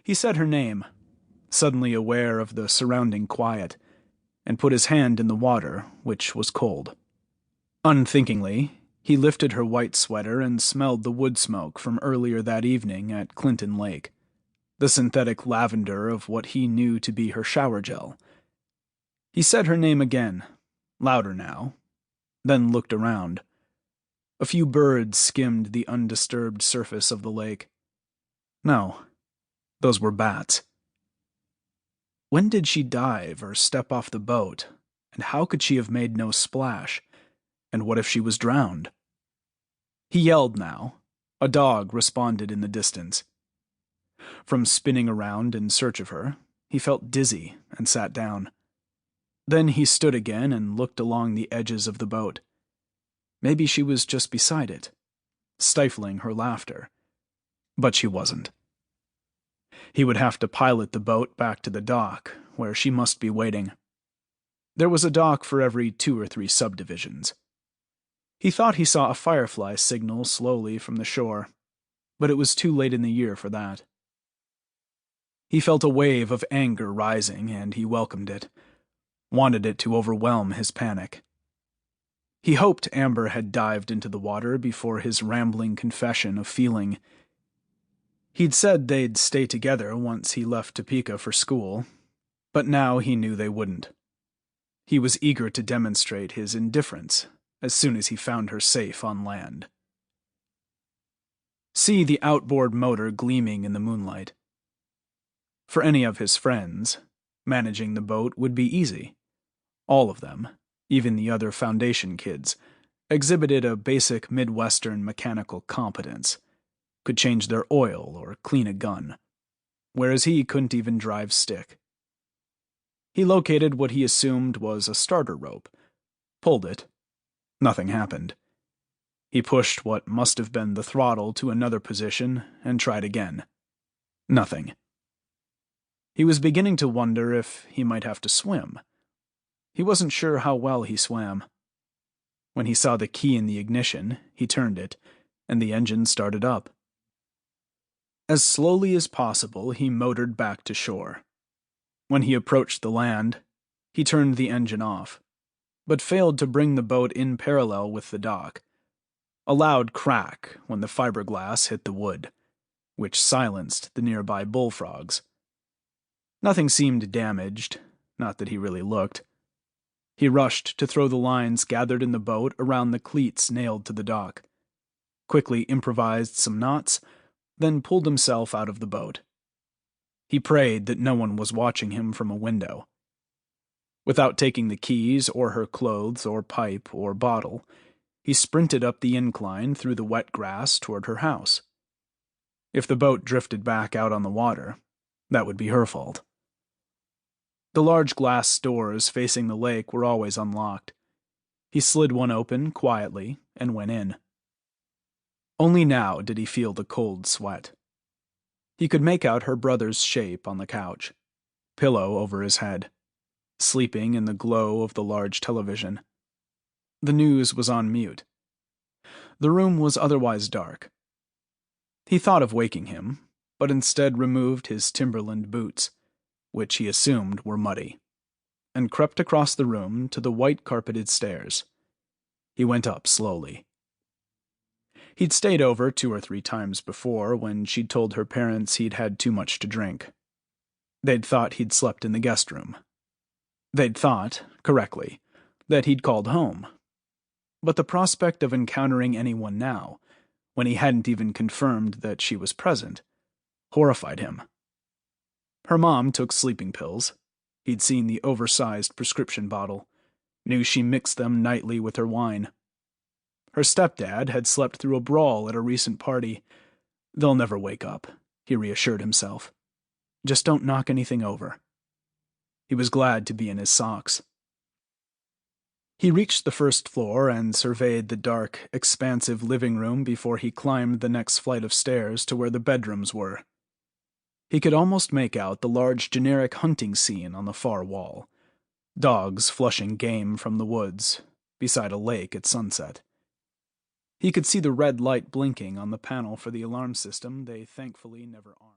He said her name, suddenly aware of the surrounding quiet, and put his hand in the water, which was cold. Unthinkingly, he lifted her white sweater and smelled the wood smoke from earlier that evening at Clinton Lake, the synthetic lavender of what he knew to be her shower gel. He said her name again, louder now, then looked around. A few birds skimmed the undisturbed surface of the lake. No, those were bats. When did she dive or step off the boat, and how could she have made no splash? And what if she was drowned? He yelled now. A dog responded in the distance. From spinning around in search of her, he felt dizzy and sat down. Then he stood again and looked along the edges of the boat. Maybe she was just beside it, stifling her laughter. But she wasn't. He would have to pilot the boat back to the dock, where she must be waiting. There was a dock for every 2 or 3 subdivisions. He thought he saw a firefly signal slowly from the shore, but it was too late in the year for that. He felt a wave of anger rising, and he welcomed it, wanted it to overwhelm his panic. He hoped Amber had dived into the water before his rambling confession of feeling. He'd said they'd stay together once he left Topeka for school, but now he knew they wouldn't. He was eager to demonstrate his indifference as soon as he found her safe on land. See the outboard motor gleaming in the moonlight. For any of his friends, managing the boat would be easy. All of them, even the other Foundation kids, exhibited a basic Midwestern mechanical competence, could change their oil or clean a gun, whereas he couldn't even drive stick. He located what he assumed was a starter rope, pulled it. Nothing happened. He pushed what must have been the throttle to another position and tried again. Nothing. He was beginning to wonder if he might have to swim. He wasn't sure how well he swam. When he saw the key in the ignition, he turned it, and the engine started up. As slowly as possible, he motored back to shore. When he approached the land, he turned the engine off, but failed to bring the boat in parallel with the dock. A loud crack when the fiberglass hit the wood, which silenced the nearby bullfrogs. Nothing seemed damaged, not that he really looked. He rushed to throw the lines gathered in the boat around the cleats nailed to the dock, quickly improvised some knots, then pulled himself out of the boat. He prayed that no one was watching him from a window. Without taking the keys or her clothes or pipe or bottle, he sprinted up the incline through the wet grass toward her house. If the boat drifted back out on the water, that would be her fault. The large glass doors facing the lake were always unlocked. He slid one open quietly and went in. Only now did he feel the cold sweat. He could make out her brother's shape on the couch, pillow over his head, sleeping in the glow of the large television. The news was on mute. The room was otherwise dark. He thought of waking him, but instead removed his Timberland boots, which he assumed were muddy, and crept across the room to the white-carpeted stairs. He went up slowly. He'd stayed over 2 or 3 times before when she'd told her parents he'd had too much to drink. They'd thought he'd slept in the guest room. They'd thought, correctly, that he'd called home. But the prospect of encountering anyone now, when he hadn't even confirmed that she was present, horrified him. Her mom took sleeping pills. He'd seen the oversized prescription bottle, knew she mixed them nightly with her wine. Her stepdad had slept through a brawl at a recent party. They'll never wake up, he reassured himself. Just don't knock anything over. He was glad to be in his socks. He reached the first floor and surveyed the dark, expansive living room before he climbed the next flight of stairs to where the bedrooms were. He could almost make out the large generic hunting scene on the far wall, dogs flushing game from the woods, beside a lake at sunset. He could see the red light blinking on the panel for the alarm system they thankfully never armed.